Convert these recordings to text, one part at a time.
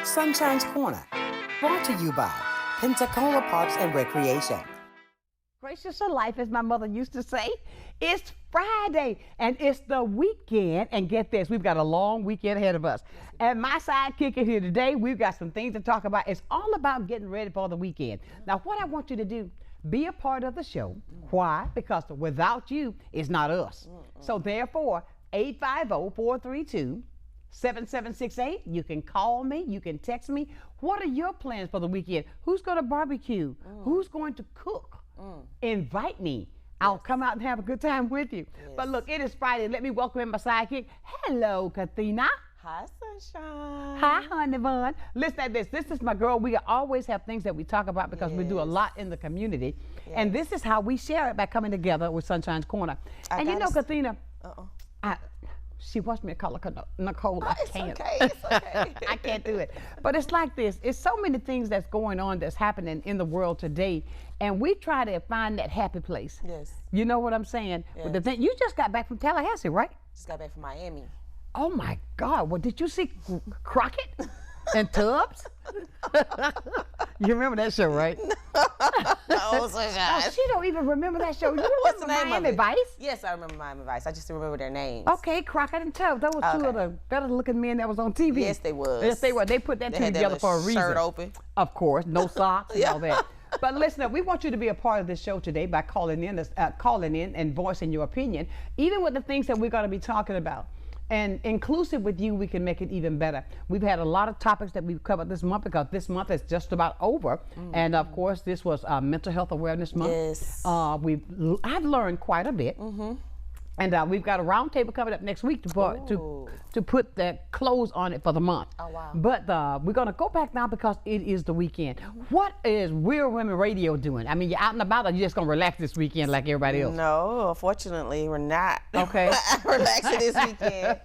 Sunshine's Corner, brought to you by Pensacola Parks and Recreation. Gracious of life, as my mother used to say, it's Friday and it's the weekend. And get this, we've got a long weekend ahead of us. And my sidekick is here today. We've got some things to talk about. It's all about getting ready for the weekend. Now, what I want you to do, be a part of the show. Why? Because without you, it's not us. So therefore, 850-432-7768. You can call me, you can text me. What are your plans for the weekend? Who's going to barbecue? Who's going to cook? Invite me. I'll come out and have a good time with you. But look, it is Friday. Let me welcome in my sidekick. Hello, Kathina. Hi, Sonshine. Hi, honey bun. Listen to this. This is my girl. We always have things that we talk about because we do a lot in the community. And this is how we share it by coming together with Sunshine's Corner. And you know, Kathina, she wants me to call her Nicole. I can't. It's okay. It's okay. I can't do it. But it's like this. It's so many things that's going on, that's happening in the world today. And we try to find that happy place. Yes. You know what I'm saying? Yes. But the thing, you just got back from Tallahassee, right? Just got back from Miami. Oh my God. Well, did you see Crockett and Tubbs? You remember that show, right? No, Sonshine. Oh, she don't even remember that show. You What's the remember name of Miami it? Vice? Yes, I remember Miami Vice. I just remember their names. Okay, Crockett and Tubbs. Those were two of the better looking men that was on TV. Yes, they was. Yes, they were. They put that They two had together that for a little reason. shirt open. Of course, no socks and all that. But listen, we want you to be a part of this show today by calling in and voicing your opinion, even with the things that we're going to be talking about. And inclusive with you, we can make it even better. We've had a lot of topics that we've covered this month because this month is just about over. And of course, this was Mental Health Awareness Month. Yes. I've learned quite a bit. And we've got a round table coming up next week to put the close on it for the month. Oh, wow. But we're going to go back now because it is the weekend. What is Real Women Radio doing? I mean, you're out and about, or you're just going to relax this weekend like everybody else? No, unfortunately, we're not. Okay. Relaxing this weekend.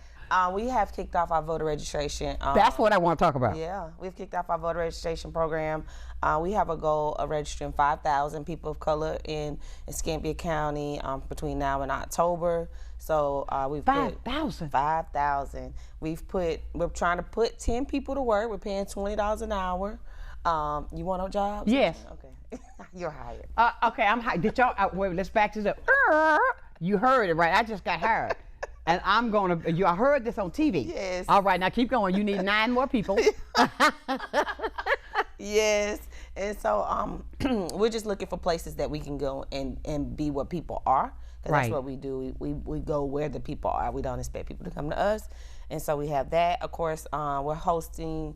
We have kicked off our voter registration. That's what I want to talk about. Yeah, we've kicked off our voter registration program. We have a goal of registering 5,000 people of color in Escambia County between now and October. So we've 5,000. 5,000. We're trying to put 10 people to work. We're paying $20 an hour. You want no jobs? Yes. Okay. You're hired. Okay, I'm hired. Did y'all? Wait, let's back this up. You heard it right. I just got hired. And I'm going to, I heard this on TV. Yes. All right, now keep going. You need 9 more people. Yes. And so we're just looking for places that we can go and be where people are. Because that's what we do. We go where the people are. We don't expect people to come to us. And so we have that. Of course, we're hosting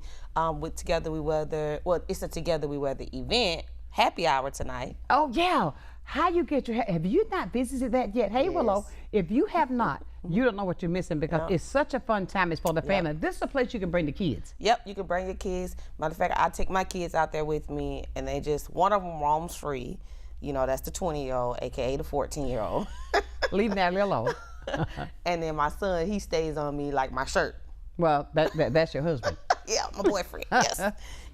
with Together We Weather. Well, it's a Together We Weather event. Happy hour tonight. Oh, yeah. How you get your, have you not visited that yet? Hey, Willow, if you have not, you don't know what you're missing because it's such a fun time. It's for the family. This is a place you can bring the kids. Yep, you can bring your kids. Matter of fact, I take my kids out there with me, and one of them roams free. You know, that's the 20-year-old, AKA the 14-year-old. Leaving that little old. And then my son, he stays on me like my shirt. Well, that's your husband. Yeah, my boyfriend, yes.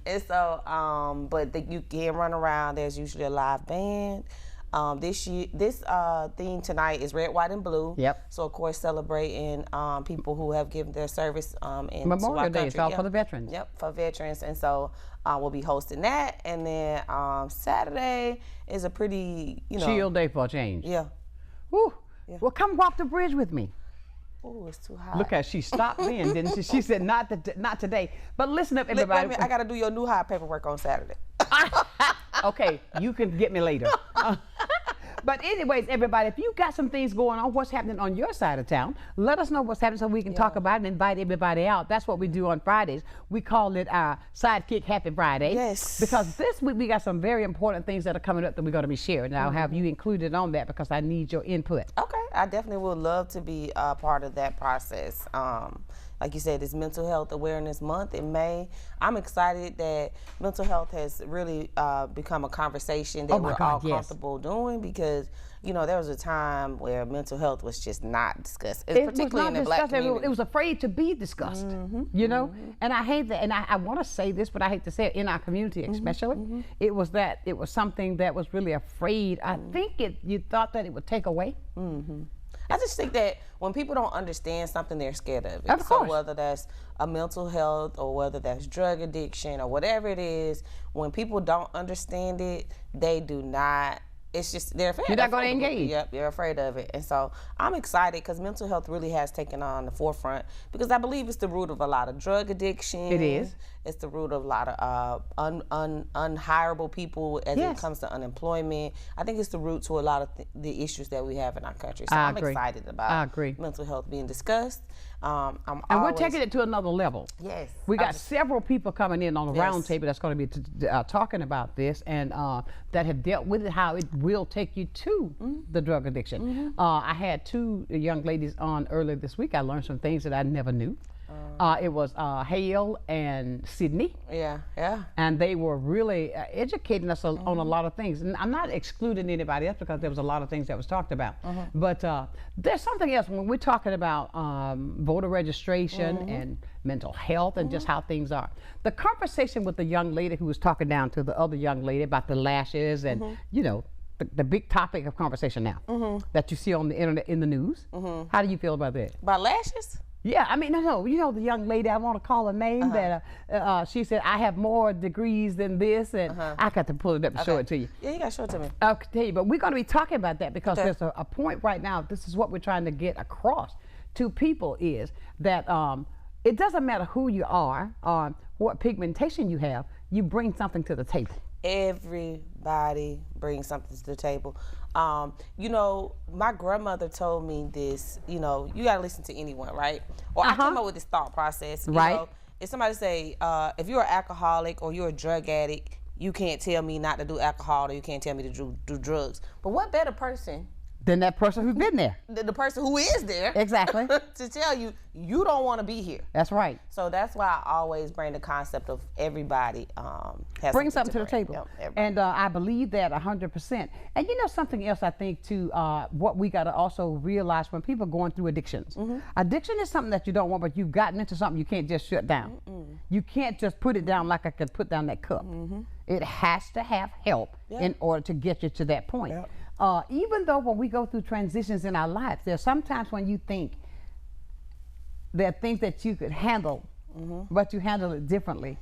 And so, but you can run around. There's usually a live band. This theme tonight is red, white, and blue. Yep. So of course celebrating people who have given their service in Memorial Day. It's all for the veterans. Yep, for veterans, and so we'll be hosting that. And then Saturday is a pretty chill day for a change. Yeah. Woo. Yeah. Well, come walk the bridge with me. Oh, it's too hot. Look at she stopped then, didn't she? She said not today. But listen up, everybody. Wait a minute, I got to do your new hire paperwork on Saturday. Okay, you can get me later. But anyways, everybody, if you got some things going on, what's happening on your side of town, let us know what's happening so we can talk about it and invite everybody out. That's what we do on Fridays. We call it our Sidekick Happy Friday. Yes. Because this week we got some very important things that are coming up that we're going to be sharing. I'll have you included on that because I need your input. Okay, I definitely would love to be a part of that process. Like you said, it's Mental Health Awareness Month in May. I'm excited that mental health has really become a conversation that we're all comfortable doing because, there was a time where mental health was just not discussed, particularly in the Black community. It was afraid to be discussed, And I hate that, and I want to say this, but I hate to say it, in our community especially, it was something that was really afraid. I think you thought that it would take away. I just think that when people don't understand something, they're scared of it. Of course. So whether that's a mental health or whether that's drug addiction or whatever it is, when people don't understand it, they do not. It's just they're afraid. You're not going to engage. Yep, they're afraid of it. And so I'm excited because mental health really has taken on the forefront because I believe it's the root of a lot of drug addiction. It is. It's the root of a lot of unhireable people as Yes. it comes to unemployment. I think it's the root to a lot of the issues that we have in our country. So I I'm agree. excited I about agree. mental health being discussed. And we're taking it to another level. Yes. We got several people coming in on the Yes. round table that's going to be talking about this and that have dealt with it, how it will take you to the drug addiction. I had 2 young ladies on earlier this week. I learned some things that I never knew. It was Hale and Sydney. Yeah. And they were really educating us on a lot of things. And I'm not excluding anybody else because there was a lot of things that was talked about. But there's something else when we're talking about voter registration and mental health and just how things are. The conversation with the young lady who was talking down to the other young lady about the lashes and, you know, the big topic of conversation now that you see on the internet in the news. How do you feel about that? About lashes? Yeah, I mean, no, you know the young lady, I want to call her name, that she said, I have more degrees than this, and I got to pull it up and show it to you. Yeah, you got to show it to me. I'll tell you, but we're going to be talking about that because Okay. there's a point right now, this is what we're trying to get across to people is that it doesn't matter who you are or what pigmentation you have, you bring something to the table. Everybody brings something to the table. You know, my grandmother told me this, you know, you got to listen to anyone, right? Or I came up with this thought process. You Right. know, if somebody say, if you're an alcoholic or you're a drug addict, you can't tell me not to do alcohol or you can't tell me to do drugs. But what better person Than that person who's been there. than the person who is there Exactly. to tell you, you don't want to be here. That's right. So that's why I always bring the concept of everybody has Bring something to the bring. table. Yep, everybody. And I believe that 100%. And you know something else I think too, what we got to also realize when people are going through addictions. Addiction is something that you don't want, but you've gotten into something you can't just shut down. You can't just put it down like I could put down that cup. It has to have help in order to get you to that point. Yep. Even though when we go through transitions in our lives, there's sometimes when you think there are things that you could handle, but you handle it differently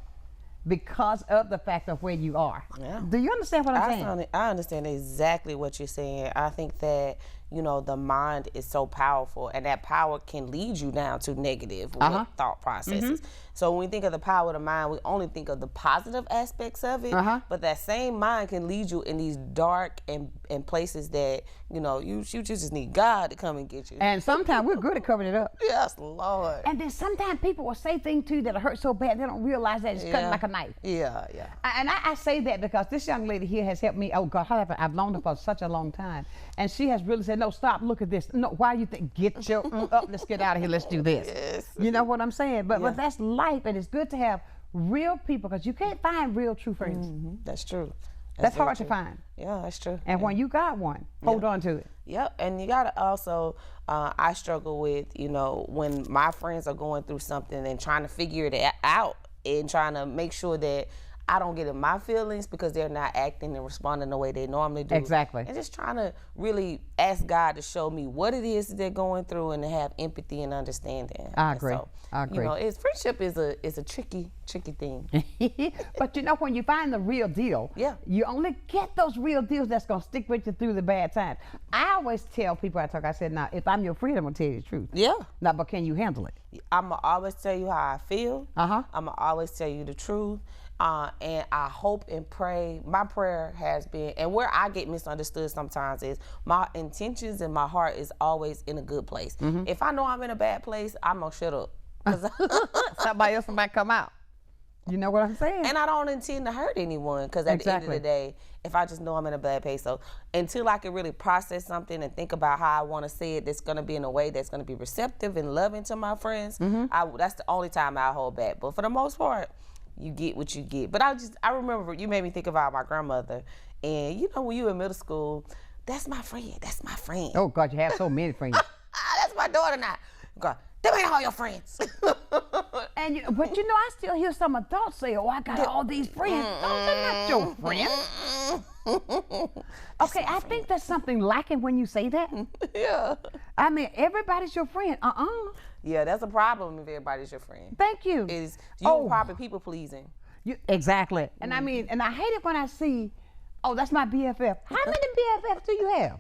because of the fact of where you are. Yeah. Do you understand what I'm saying? I understand exactly what you're saying. I think that, you know, the mind is so powerful and that power can lead you down to negative thought processes. So when we think of the power of the mind, we only think of the positive aspects of it, but that same mind can lead you in these dark and places that, you know, you just need God to come and get you. And sometimes we're good at covering it up. Yes, Lord. And then sometimes people will say things to you that hurt so bad they don't realize that it's cutting like a knife. Yeah. And I say that because this young lady here has helped me. Oh God, I've known her for such a long time, and she has really said, "No, stop. Look at this. No, why you think? Get your up. Let's get out of here. Let's do this." Yes. You know what I'm saying? But that's life, and it's good to have real people because you can't find real true friends. That's true. That's very hard to true. find. Yeah, that's true. And when you got one, hold on to it. Yep, and you gotta also, I struggle with, you know, when my friends are going through something and trying to figure it out and trying to make sure that I don't get in my feelings because they're not acting and responding the way they normally do. Exactly. And just trying to really ask God to show me what it is that they're going through and to have empathy and understanding. I And agree. so, I agree. You know, friendship is a tricky thing. But you know, when you find the real deal, you only get those real deals that's gonna stick with you through the bad times. I always tell people I said, now, if I'm your friend, I'm gonna tell you the truth. Yeah. Now, but can you handle it? I'ma always tell you how I feel. I'ma always tell you the truth. And I hope and pray. My prayer has been, and where I get misunderstood sometimes is my intentions and my heart is always in a good place. If I know I'm in a bad place, I'm gonna shut up. Somebody else might come out. You know what I'm saying? And I don't intend to hurt anyone because at the end of the day, if I just know I'm in a bad place, so until I can really process something and think about how I want to say it, that's going to be in a way that's going to be receptive and loving to my friends, that's the only time I hold back. But for the most part, you get what you get. But I remember you made me think about my grandmother, and you know when you were in middle school, that's my friend. That's my friend. Oh God, you have so many friends. That's my daughter now. God, them ain't all your friends. But you know, I still hear some adults say, "Oh, I got all these friends." Those are not your friends. Okay, I think there's something lacking when you say that. Yeah. I mean, everybody's your friend. Yeah, that's a problem if everybody's your friend. Thank you. Is you probably people pleasing. Exactly. And I mean, and I hate it when I see, oh, that's my BFF. How many BFFs do you have?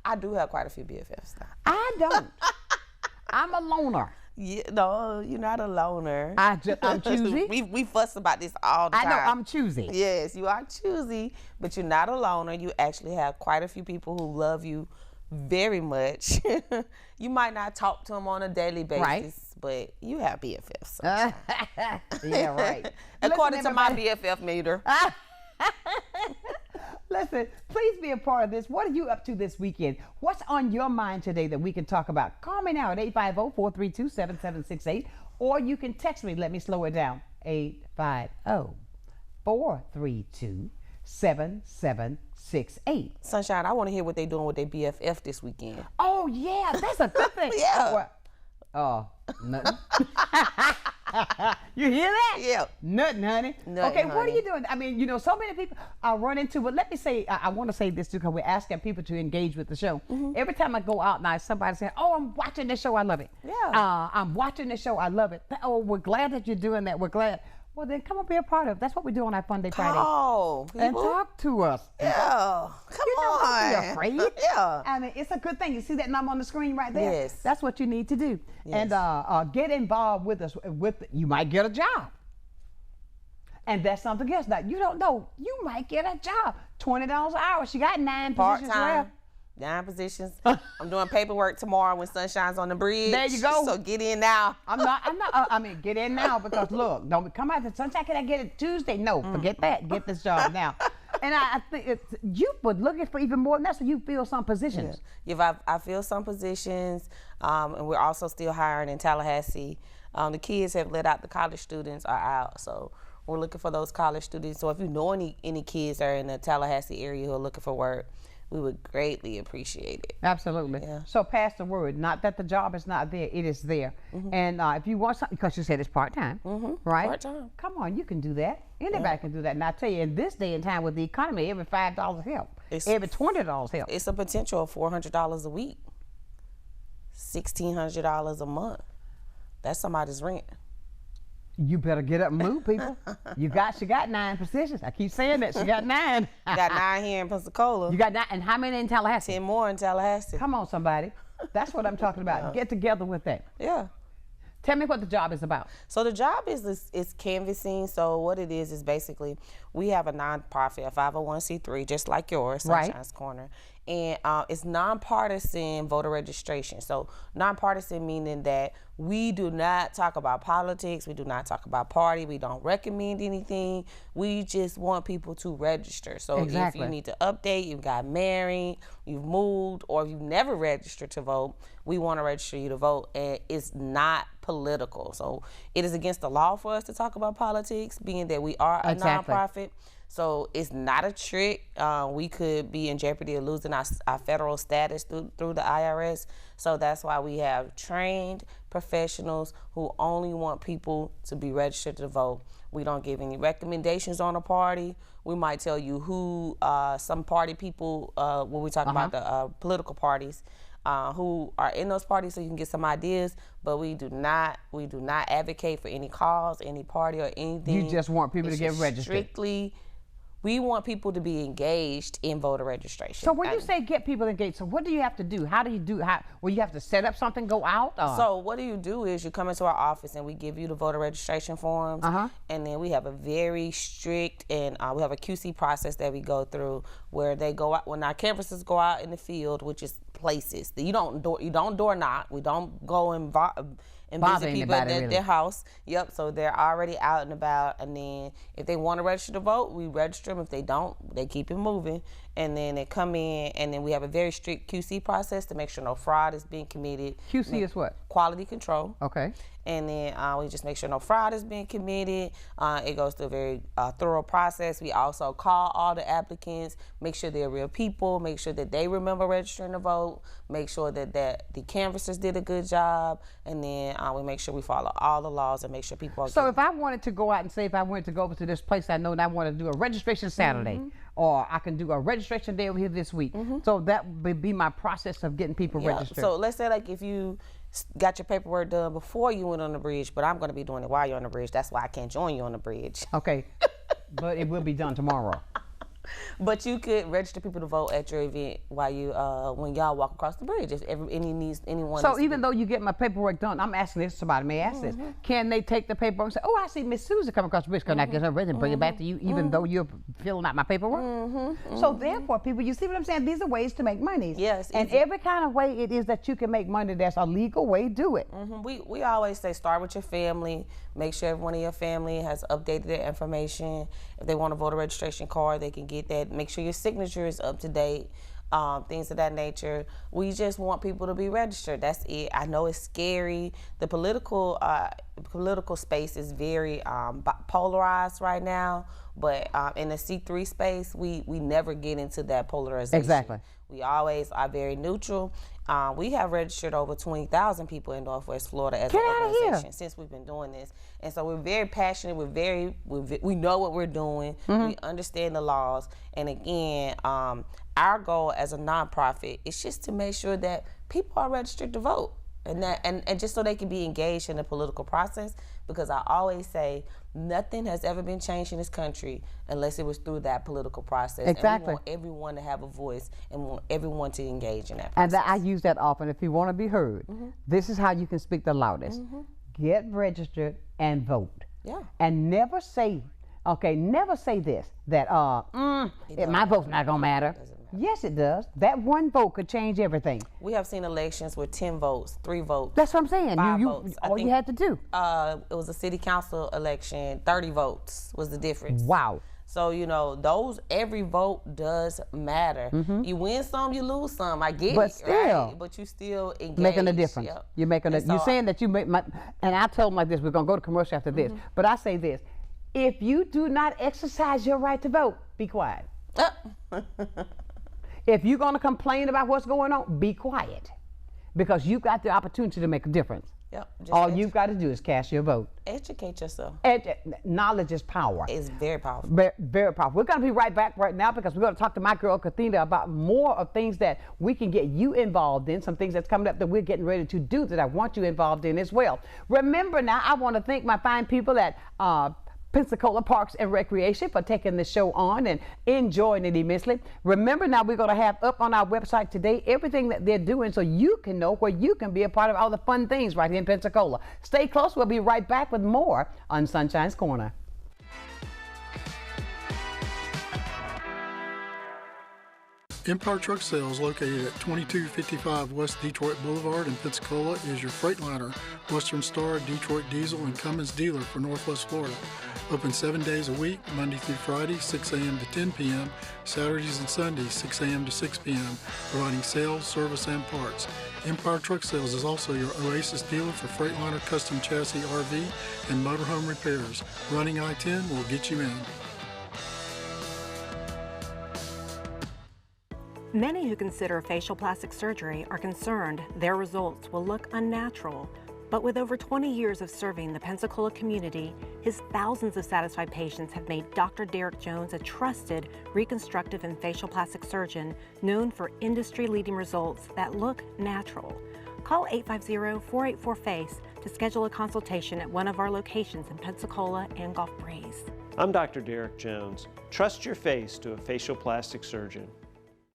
I do have quite a few BFFs now. I don't. I'm a loner. Yeah, no, you're not a loner. I'm choosy. we fuss about this all the time. I know I'm choosy. Yes, you are choosy, but you're not a loner. You actually have quite a few people who love you very much. You might not talk to them on a daily basis, right, but you have BFFs. Yeah, right. According to my BFF meter. Listen, please be a part of this. What are you up to this weekend? What's on your mind today that we can talk about? Call me now at 850-432-7768, or you can text me. Let me slow it down. 850-432-7768. Sunshine, I want to hear what they're doing with their BFF this weekend. Oh, yeah, that's a good thing. Yeah. Nothing. You hear that? Yeah. Nothing, honey. Nothing, okay, what are honey. you doing? I mean, you know, so many people I run into, but let me say, I want to say this too, because we're asking people to engage with the show. Every time I go out now, somebody says, oh, I'm watching this show, I love it. Yeah. I'm watching this show, I love it. Oh, we're glad that you're doing that. We're glad. Well, then come up be a part of it. That's what we do on our Fun Day Friday. Oh, and talk to us. Yeah. Come on. Don't be afraid. Yeah. I mean, it's a good thing. You see that number on the screen right there? Yes. That's what you need to do. Yes. And get involved with us. You might get a job. And that's something else. Now, you don't know. You might get a job. $20 an hour. She got 9 positions Part-time. left. 9 positions. I'm doing paperwork tomorrow when Sunshine's on the bridge. There you go. So get in now. I mean, get in now, because look, don't come out to Sunshine. Can I get it Tuesday? No, forget that. Get this job now. And I think you were looking for even more than that, so you fill some positions. Yeah, I fill some positions, and we're also still hiring in Tallahassee. The kids have let out, the college students are out, so we're looking for those college students. So if you know any kids that are in the Tallahassee area who are looking for work, we would greatly appreciate it. Absolutely. Yeah. So pass the word. Not that the job is not there, it is there. And if you want something, because you said it's part-time, right? Part-time. Come on, you can do that. Anybody can do that. And I tell you, in this day and time with the economy, every $5 help. Every $20 help. It's a potential of $400 a week, $1,600 a month. That's somebody's rent. You better get up and move, people. She got 9 positions. I keep saying that. She got 9. Got 9 here in Pensacola. You got 9, and how many in Tallahassee? 10 more in Tallahassee. Come on, somebody. That's what I'm talking about. Get together with that. Yeah. Tell me what the job is about. So the job is canvassing. So what it is basically, we have a nonprofit, a 501c3, just like yours, Sunshine's Corner. And it's nonpartisan voter registration. So nonpartisan meaning that we do not talk about politics, we do not talk about party, we don't recommend anything. We just want people to register. So if you need to update, you got married, you've moved, or if you've never registered to vote, we want to register you to vote. And it's not political. So it is against the law for us to talk about politics, being that we are a nonprofit. So it's not a trick. We could be in jeopardy of losing our federal status through the IRS. So that's why we have trained professionals who only want people to be registered to vote. We don't give any recommendations on a party. We might tell you who some party people, when we talk about the political parties, who are in those parties, so you can get some ideas. But we do not advocate for any cause, any party, or anything. You just want people to get registered. Strictly, we want people to be engaged in voter registration. So when you say get people engaged, so what do you have to do? How do you do? Well, you have to set up something, go out? So what do you do is you come into our office and we give you the voter registration forms. And then we have a very strict, and we have a QC process that we go through where they go out, when our canvassers go out in the field, which is places. You don't door knock. We don't go and visit people at their house. Yep, so they're already out and about. And then if they want to register to vote, we register them. If they don't, they keep it moving. And then they come in, and then we have a very strict QC process to make sure no fraud is being committed. QC is what? Quality control. Okay. And then we just make sure no fraud is being committed. It goes through a very thorough process. We also call all the applicants, make sure they're real people, make sure that they remember registering to vote, make sure that the canvassers did a good job, and then we make sure we follow all the laws and make sure people are So if I wanted to go out and say if I wanted to go over to this place I know and I want to do a registration Saturday, or I can do a registration day over here this week. So that would be my process of getting people registered. So let's say like if you got your paperwork done before you went on the bridge, but I'm going to be doing it while you're on the bridge. That's why I can't join you on the bridge. Okay, but it will be done tomorrow. But you could register people to vote at your event while you, when y'all walk across the bridge. If anyone. So even though you get my paperwork done, I'm asking this. Somebody may ask this: can they take the paperwork and say, "Oh, I see Miss Susan coming across the bridge. Can I get her ready and bring it back to you, even though you're filling out my paperwork?" So therefore, people, you see what I'm saying? These are ways to make money. Yes. And every kind of way it is that you can make money, that's a legal way. Do it. We always say start with your family. Make sure everyone in your family has updated their information. If they want a voter registration card, they can get that. Make sure your signature is up to date, things of that nature. We just want people to be registered. That's it. I know it's scary. The political space is very polarized right now, but in the C3 space, we never get into that polarization. Exactly. We always are very neutral. We have registered over 20,000 people in Northwest Florida as an organization since we've been doing this. And so we're very passionate. We know what we're doing. We understand the laws. And again, our goal as a nonprofit is just to make sure that people are registered to vote. And just so they can be engaged in the political process, because I always say nothing has ever been changed in this country unless it was through that political process. Exactly. And we want everyone to have a voice and want everyone to engage in that And process. I use that often. If you want to be heard, this is how you can speak the loudest. Get registered and vote. Yeah. And never say this, that my vote's not gonna matter. Yes, it does. That one vote could change everything. We have seen elections with 10 votes, 3 votes. That's what I'm saying. 5 You votes. all you had to do. It was a city council election, 30 votes was the difference. Wow. So, every vote does matter. You win some, you lose some. I get But it, still, right? But you still engage. Making a difference. Yep. You're making And you're so saying that you make and I told them like this, we're gonna go to commercial after this. But I say this: if you do not exercise your right to vote, be quiet. If you're going to complain about what's going on, be quiet, because you've got the opportunity to make a difference. Yep. All you've got to do is cast your vote. Educate yourself. Knowledge is power. It's very powerful. Very powerful. We're going to be right back right now, because we're going to talk to my girl Kathina about more of things that we can get you involved in, some things that's coming up that we're getting ready to do that I want you involved in as well. Remember now, I want to thank my fine people at Pensacola Parks and Recreation for taking the show on and enjoying it immensely. Remember now, we're going to have up on our website today everything that they're doing so you can know where you can be a part of all the fun things right here in Pensacola. Stay close. We'll be right back with more on Sunshine's Corner. Empire Truck Sales, located at 2255 West Detroit Boulevard in Pensacola, is your Freightliner, Western Star, Detroit Diesel, and Cummins dealer for Northwest Florida. Open 7 days a week, Monday through Friday, 6 a.m. to 10 p.m., Saturdays and Sundays, 6 a.m. to 6 p.m., providing sales, service, and parts. Empire Truck Sales is also your Oasis dealer for Freightliner custom chassis RV and motorhome repairs. Running I-10 will get you in. Many who consider facial plastic surgery are concerned their results will look unnatural. But with over 20 years of serving the Pensacola community, his thousands of satisfied patients have made Dr. Derek Jones a trusted reconstructive and facial plastic surgeon known for industry-leading results that look natural. Call 850-484-FACE to schedule a consultation at one of our locations in Pensacola and Gulf Breeze. I'm Dr. Derek Jones. Trust your face to a facial plastic surgeon.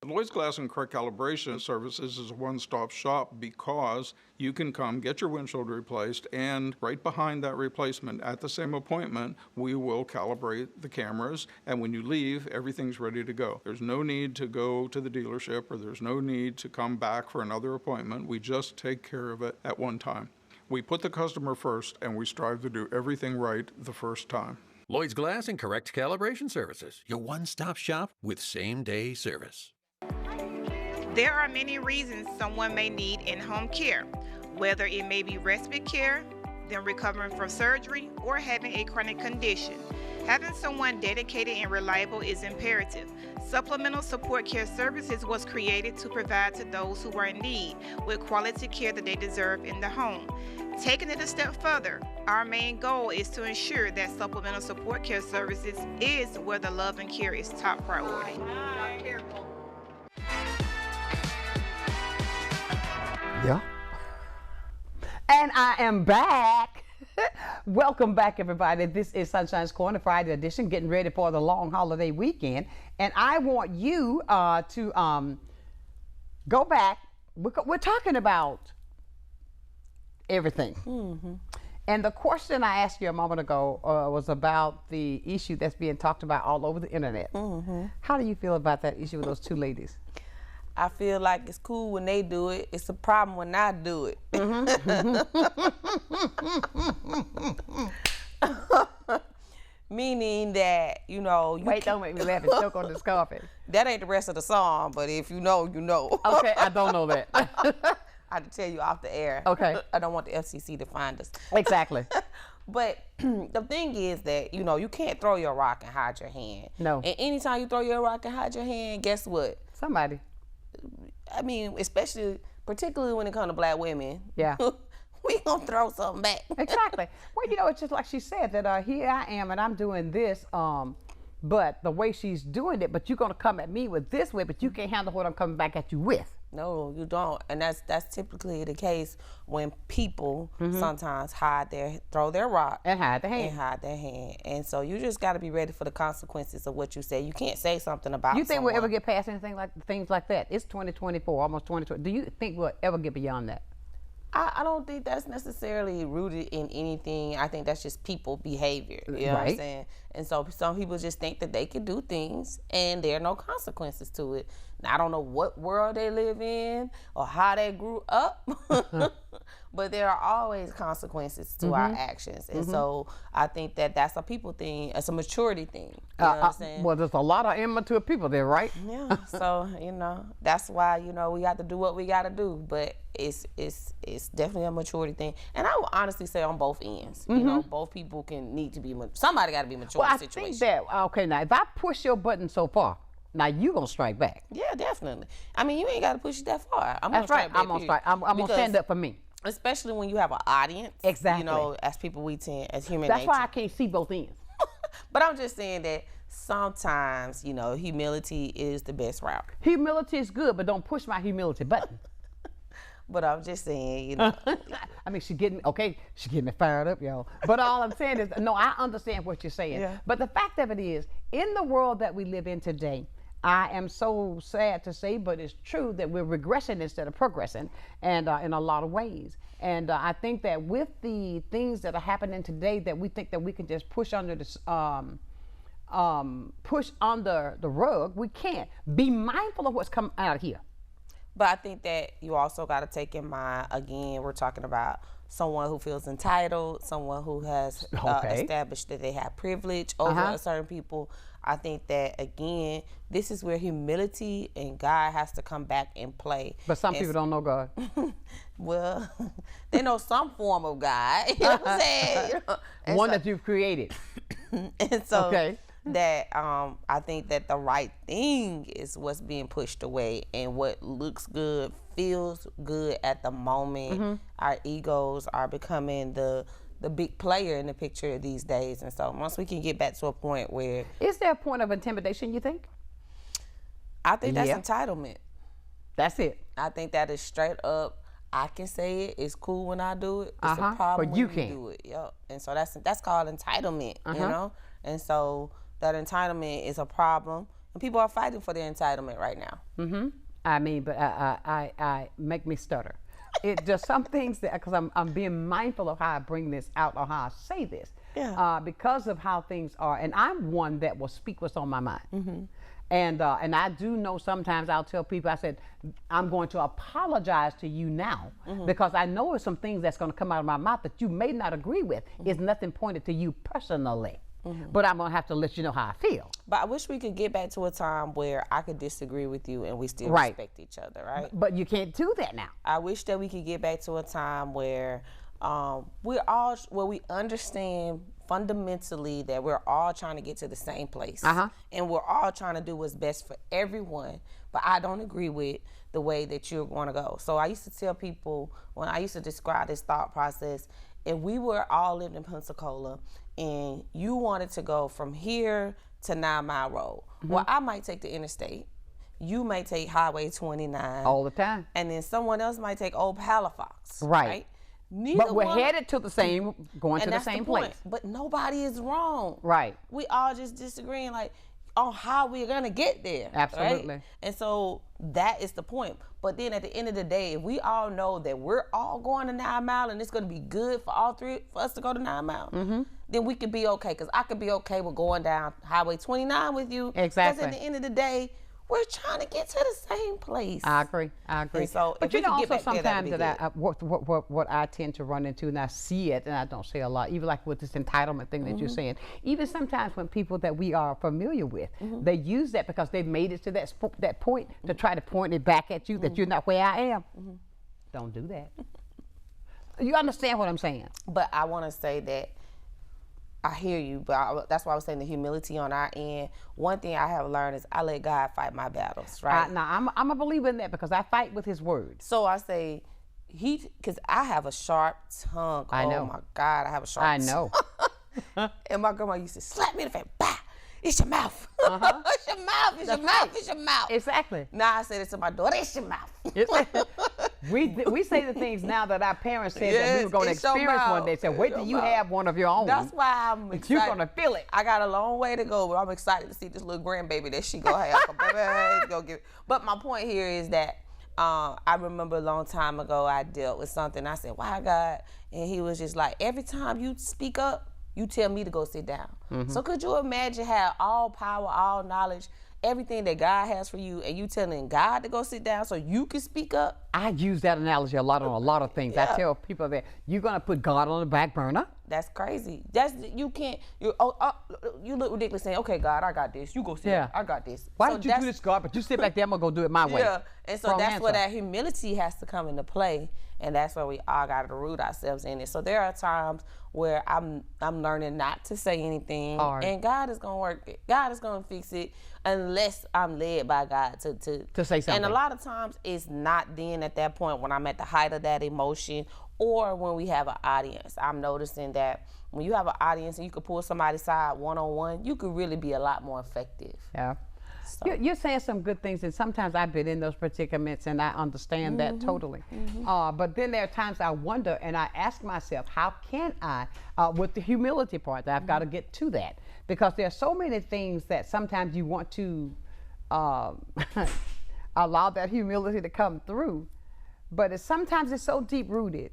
Lloyd's Glass and Correct Calibration Services is a one-stop shop because you can come get your windshield replaced, and right behind that replacement at the same appointment, we will calibrate the cameras, and when you leave, everything's ready to go. There's no need to go to the dealership, or there's no need to come back for another appointment. We just take care of it at one time. We put the customer first, and we strive to do everything right the first time. Lloyd's Glass and Correct Calibration Services, your one-stop shop with same-day service. There are many reasons someone may need in-home care, whether it may be respite care, them recovering from surgery, or having a chronic condition. Having someone dedicated and reliable is imperative. Supplemental Support Care Services was created to provide to those who are in need with quality care that they deserve in the home. Taking it a step further, our main goal is to ensure that Supplemental Support Care Services is where the love and care is top priority. Yeah. And I am back. Welcome back, everybody. This is Sunshine's Corner Friday edition, getting ready for the long holiday weekend. And I want you to go back. We're talking about everything. Mm-hmm. And the question I asked you a moment ago was about the issue that's being talked about all over the internet. Mm-hmm. How do you feel about that issue with those two ladies? I feel like it's cool when they do it. It's a problem when I do it. Mm-hmm. Meaning that, you know. Wait, don't make me laugh and choke on this coffee. That ain't the rest of the song, but if you know, you know. Okay, I don't know that. I have to tell you off the air. Okay. I don't want the FCC to find us. Exactly. But the thing is that, you know, you can't throw your rock and hide your hand. No. And anytime you throw your rock and hide your hand, guess what? Somebody. I mean, particularly when it comes to black women. Yeah. We gonna throw something back. Exactly. Well, you know, it's just like she said that here I am and I'm doing this, but the way she's doing it, but you're gonna come at me with this way, but you can't handle what I'm coming back at you with. No, you don't. And that's typically the case when people sometimes throw their rock and hide their hand. And so you just got to be ready for the consequences of what you say. You can't say something about You think someone. we'll ever get past anything like things like that? It's 2024, almost 2020. Do you think we'll ever get beyond that? I don't think that's necessarily rooted in anything. I think that's just people behavior. You know what I'm saying? And so some people just think that they can do things and there are no consequences to it. Now, I don't know what world they live in or how they grew up, but there are always consequences to our actions. And so I think that that's a people thing. It's a maturity thing. You know what I'm saying? Well, there's a lot of immature people there, right? Yeah. So, you know, that's why, you know, we got to do what we got to do. But it's definitely a maturity thing. And I would honestly say on both ends. You know, both people need to be, somebody got to be mature in the situation. I think that, okay, now, if I push your button so far, now you gonna strike back. Yeah, definitely. I mean, you ain't got to push it that far. That's right. I'm gonna strike. I'm gonna stand up for me. Especially when you have an audience. Exactly. You know, as people we tend, as human That's nature. why I can't see both ends. But I'm just saying that sometimes, you know, humility is the best route. Humility is good, but don't push my humility button. But I'm just saying, you know. I mean, she's getting me fired up, y'all. But all I'm saying is, no, I understand what you're saying. Yeah. But the fact of it is, in the world that we live in today, I am so sad to say, but it's true that we're regressing instead of progressing, and in a lot of ways. And I think that with the things that are happening today, that we think that we can just push under the rug, we can't. Be mindful of what's coming out of here. But I think that you also got to take in mind, again, we're talking about someone who feels entitled, someone who has established that they have privilege over certain people. I think that, again, this is where humility and God has to come back and play. But some people don't know God. Well, they know some form of God. You know what I'm saying? You know? One that you've created. And so that I think that the right thing is what's being pushed away, and what looks good, feels good at the moment. Our egos are becoming the big player in the picture these days. And so once we can get back to a point where... Is there a point of intimidation, you think? I think that's entitlement. That's it. I think that is straight up, I can say it, it's cool when I do it. It's a problem but you when can't. You do it. Yep. And so that's called entitlement, you know? And so that entitlement is a problem, and people are fighting for their entitlement right now. I mean, but I make me stutter. It just some things that, because I'm being mindful of how I bring this out or how I say this, because of how things are, and I'm one that will speak what's on my mind. And I do know sometimes I'll tell people, I said, I'm going to apologize to you now, because I know there's some things that's going to come out of my mouth that you may not agree with. It's nothing pointed to you personally. But I'm going to have to let you know how I feel. But I wish we could get back to a time where I could distree with you and we still respect each other, right? But you can't do that now. I wish that we could get back to a time where we understand fundamentally that we're all trying to get to the same place. And we're all trying to do what's best for everyone. But I don't agree with the way that you're going to go. So I used to tell people, when I used to describe this thought process, if we were all lived in Pensacola and you wanted to go from here to 9 Mile Road, well, I might take the interstate. You may take Highway 29. All the time. And then someone else might take Old Halifax. Right. Neither But we're one, headed to the same, going to the that's same point. place. But nobody is wrong. Right. We all just disagreeing like on how we're gonna get there. Absolutely. Right? And so that is the point. But then at the end of the day, if we all know that we're all going to 9 Mile and it's gonna be good for all three for us to go to 9 Mile, then we could be okay. Because I could be okay with going down Highway 29 with you. Exactly. Because at the end of the day, we're trying to get to the same place. I agree. And so, but if you we know, could get also back there, sometimes that'd be good. what I tend to run into, and I see it, and I don't say a lot, even like with this entitlement thing that you're saying, even sometimes when people that we are familiar with, they use that because they've made it to that point to try to point it back at you that you're not where I am. Don't do that. You understand what I'm saying? But I want to say that I hear you, but that's why I was saying the humility on our end. One thing I have learned is I let God fight my battles, right? Now, I'm a believer in that because I fight with his word. So I say, because I have a sharp tongue. I know. Oh my God, I have a sharp I tongue. know. And my grandma used to slap me in the face. Bah! It's your mouth. It's your mouth. It's your mouth. It's your mouth. Exactly. Now I say this to my daughter. It's your mouth. We say the things now that our parents said that we were going to it's your experience one mouth. day. So wait till you have one of your own. That's why I'm excited. You're going to feel it. I got a long way to go, but I'm excited to see this little grandbaby that she gonna have. But my point here is that I remember a long time ago I dealt with something. I said, "Why, God?" And he was just like, "Every time you speak up, you tell me to go sit down." So could you imagine how all power, all knowledge, everything that God has for you, and you telling God to go sit down so you can speak up? I use that analogy a lot on a lot of things. I tell people that you're going to put God on the back burner. That's crazy. You can't. You look ridiculous saying, "Okay, God, I got this. You go sit down. I got this." Why don't you do this, God? But you sit back there. I'm gonna go do it my way. Yeah, and so that's where that humility has to come into play, and that's where we all got to root ourselves in it. So there are times where I'm learning not to say anything, and God is gonna work it. God is gonna fix it unless I'm led by God to say something. And a lot of times it's not then at that point when I'm at the height of that emotion, or when we have an audience. I'm noticing that when you have an audience and you can pull somebody aside one-on-one, you could really be a lot more effective. Yeah. So. You're saying some good things, and sometimes I've been in those predicaments, and I understand that totally. But then there are times I wonder, and I ask myself, how can I, with the humility part, I've got to get to that, because there are so many things that sometimes you want to allow that humility to come through, but sometimes it's so deep rooted,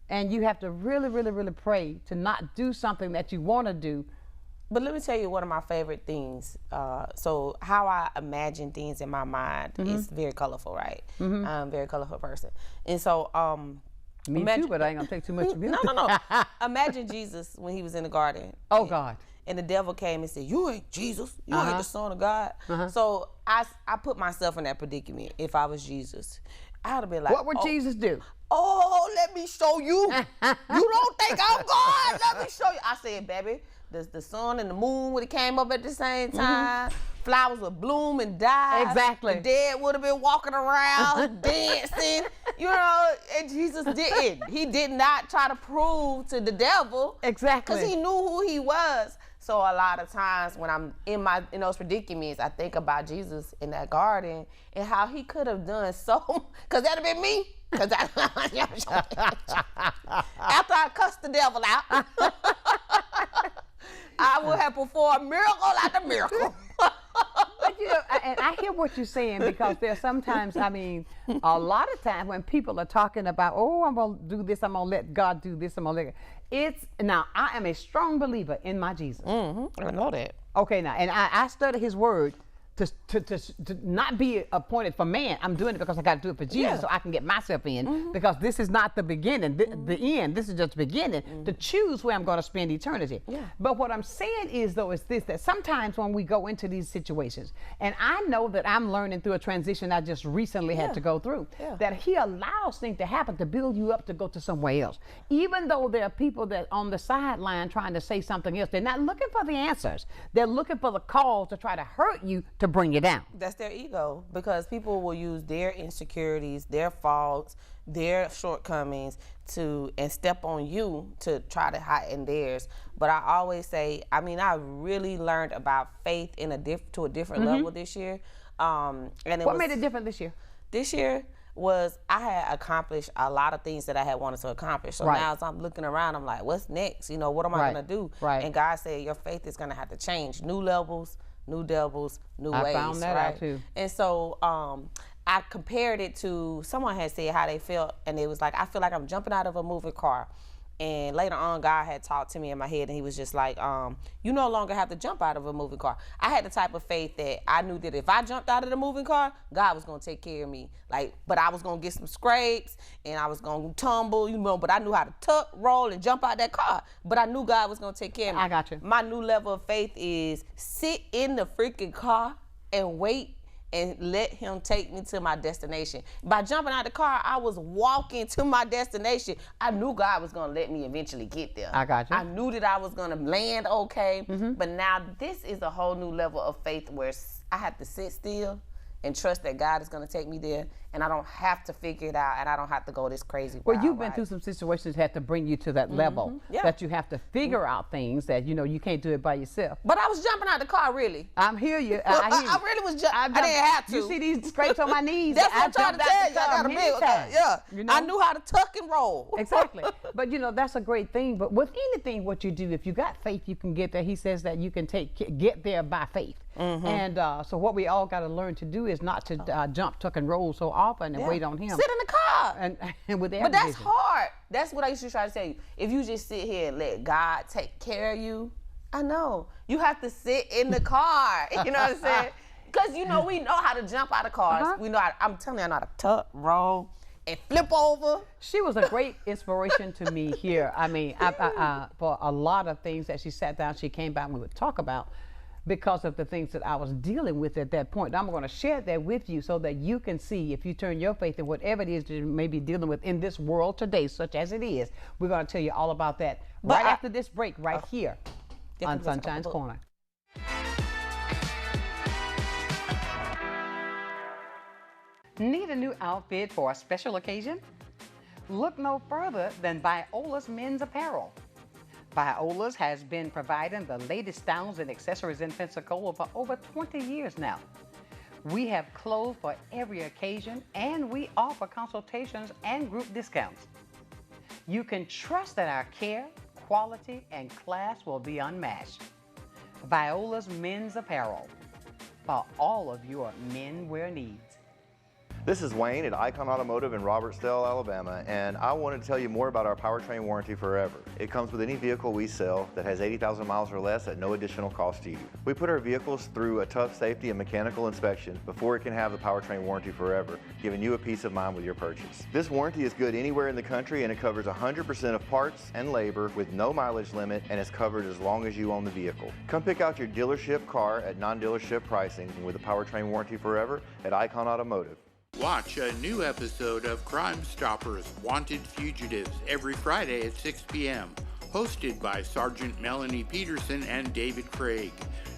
and you have to really, really, really pray to not do something that you want to do. But let me tell you one of my favorite things. So how I imagine things in my mind is very colorful, right? I'm a very colorful person. And so Me too, but I ain't gonna take too much of it. No. Imagine Jesus when he was in the garden. Oh, God. And the devil came and said, "You ain't Jesus. You ain't the Son of God." So I put myself in that predicament. If I was Jesus, I'd have been like, what would Jesus do? Oh, let me show you. You don't think I'm God? Let me show you. I said, baby, the sun and the moon would have came up at the same time. Flowers would bloom and die. Exactly. The dead would have been walking around dancing. You know, and Jesus didn't. He did not try to prove to the devil. Exactly. Because he knew who he was. So a lot of times when I'm in those predicaments, I think about Jesus in that garden and how he could have done so, because that'd have been me. Because after I cussed the devil out, I would have performed miracle after miracle. But you know, and I hear what you're saying, because there's sometimes, I mean, a lot of times when people are talking about, oh, I'm gonna do this, I'm gonna let God do this, I'm gonna let now I am a strong believer in my Jesus. I know that. Okay, now, and I study his word to not be appointed for man. I'm doing it because I got to do it for Jesus, so I can get myself in. Because this is not the beginning, the end. This is just the beginning to choose where I'm going to spend eternity. But what I'm saying is, though, is this: that sometimes when we go into these situations, and I know that I'm learning through a transition I just recently had to go through, that He allows things to happen to build you up to go to somewhere else. Even though there are people that on the sideline trying to say something else, they're not looking for the answers. They're looking for the cause to try to hurt you to bring you down. That's their ego, because people will use their insecurities, their faults, their shortcomings and step on you to try to heighten theirs. But I always say, I mean, I really learned about faith to a different level this year. And what made it different this year? This year was I had accomplished a lot of things that I had wanted to accomplish. So now as I'm looking around, I'm like, what's next? You know, what am I going to do? And God said, your faith is going to have to change. New levels, new devils, new ways. I found that out too. And so I compared it to, someone had said how they felt, and it was like, I feel like I'm jumping out of a moving car. And later on, God had talked to me in my head, and He was just like, you no longer have to jump out of a moving car. I had the type of faith that I knew that if I jumped out of the moving car, God was going to take care of me. But I was going to get some scrapes, and I was going to tumble, but I knew how to tuck, roll, and jump out that car. But I knew God was going to take care of me. I got you. My new level of faith is sit in the freaking car and wait and let Him take me to my destination. By jumping out the car, I was walking to my destination. I knew God was going to let me eventually get there. I got you. I knew that I was going to land okay. But now this is a whole new level of faith where I have to sit still and trust that God is going to take me there, and I don't have to figure it out, and I don't have to go this crazy. Well, you've been through some situations that had to bring you to that level that you have to figure out things that you can't do it by yourself. But I was jumping out the car, really. I'm hear you. I hear you. I really was jumping. I didn't have to. You see these scrapes on my knees? That's what I'm trying to tell you. I got a big, I knew how to tuck and roll. Exactly. But that's a great thing. But with anything, what you do, if you got faith, you can get there. He says that you can get there by faith. And so what we all got to learn to do is not to jump, tuck, and roll so often and wait on Him. Sit in the car. And with But that's hard. That's what I used to try to tell you. If you just sit here and let God take care of you, I know. You have to sit in the car. You know what I'm saying? Because, we know how to jump out of cars. We know I'm telling you, I know how to tuck, roll, and flip over. She was a great inspiration to me here. I mean, for a lot of things that she sat down, she came back and we would talk about, because of the things that I was dealing with at that point. I'm going to share that with you so that you can see, if you turn your faith in whatever it is that you may be dealing with in this world today, such as it is. We're going to tell you all about that after this break right here on Sunshine's Corner. Need a new outfit for a special occasion? Look no further than Viola's Men's Apparel. Viola's has been providing the latest styles and accessories in Pensacola for over 20 years now. We have clothes for every occasion, and we offer consultations and group discounts. You can trust that our care, quality, and class will be unmatched. Viola's Men's Apparel, for all of your menwear needs. This is Wayne at Icon Automotive in Robertsdale, Alabama, and I wanted to tell you more about our powertrain warranty forever. It comes with any vehicle we sell that has 80,000 miles or less at no additional cost to you. We put our vehicles through a tough safety and mechanical inspection before it can have the powertrain warranty forever, giving you a peace of mind with your purchase. This warranty is good anywhere in the country, and it covers 100% of parts and labor with no mileage limit, and is covered as long as you own the vehicle. Come pick out your dealership car at non-dealership pricing with a powertrain warranty forever at Icon Automotive. Watch a new episode of Crime Stoppers Wanted Fugitives every Friday at 6 p.m., hosted by Sergeant Melanie Peterson and David Craig.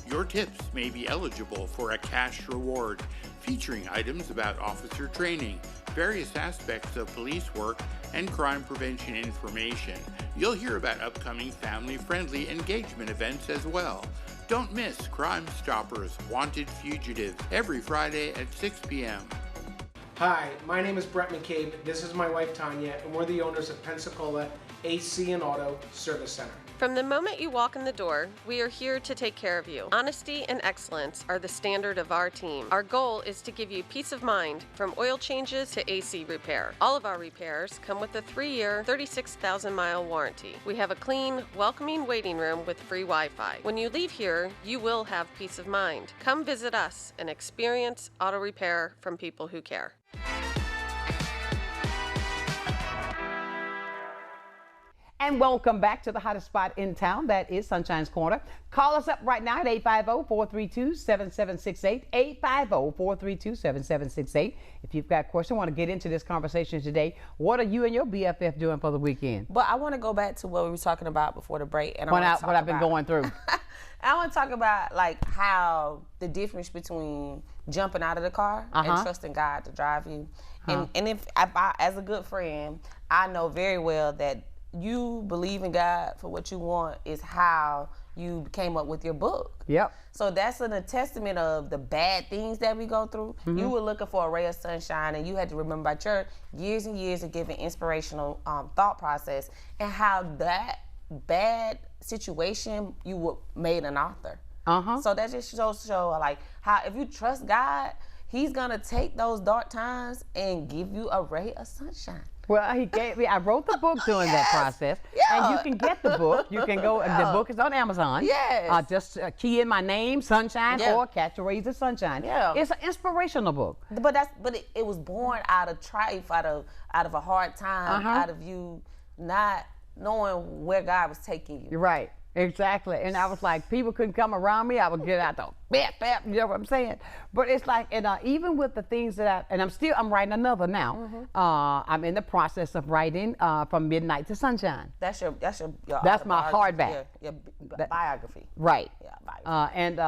Your tips may be eligible for a cash reward, featuring items about officer training, various aspects of police work, and crime prevention information. You'll hear about upcoming family-friendly engagement events as well. Don't miss Crime Stoppers Wanted Fugitives every Friday at 6 p.m. Hi, my name is Brett McCabe. This is my wife Tanya, and we're the owners of Pensacola AC and Auto Service Center. From the moment you walk in the door, we are here to take care of you. Honesty and excellence are the standard of our team. Our goal is to give you peace of mind from oil changes to AC repair. All of our repairs come with a 3-year, 36,000-mile warranty. We have a clean, welcoming waiting room with free Wi-Fi. When you leave here, you will have peace of mind. Come visit us and experience auto repair from people who care. And welcome back to the hottest spot in town. That is Sunshine's Corner. Call us up right now at 850-432-7768, 850-432-7768. If you've got a question, want to get into this conversation today, what are you and your BFF doing for the weekend? But I want to go back to what we were talking about before the break. And what I've been going through. I want to talk about like how the difference between jumping out of the car and trusting God to drive you. And if I, as a good friend, I know very well that you believe in God for what you want is how you came up with your book. Yep. So that's a testament of the bad things that we go through. You were looking for a ray of sunshine, and you had to remember about your years and years of giving inspirational thought process and how that bad situation you were made an author. So that just show like how if you trust God, He's gonna take those dark times and give you a ray of sunshine. Well, he gave me, I wrote the book during that process. And you can get the book. You can go, the book is on Amazon. Just key in my name, Sonshine, or Catch a Rays of Sunshine. It's an inspirational book. But it was born out of strife, out of a hard time, out of you not knowing where God was taking you. You're right. Exactly. And I was like, people couldn't come around me. I would get out the bap, you know what I'm saying? But it's like, and even with the things that I'm writing another now. I'm in the process of writing From Midnight to Sunshine. That's my hardback. Your biography. Right. Yeah, biography. And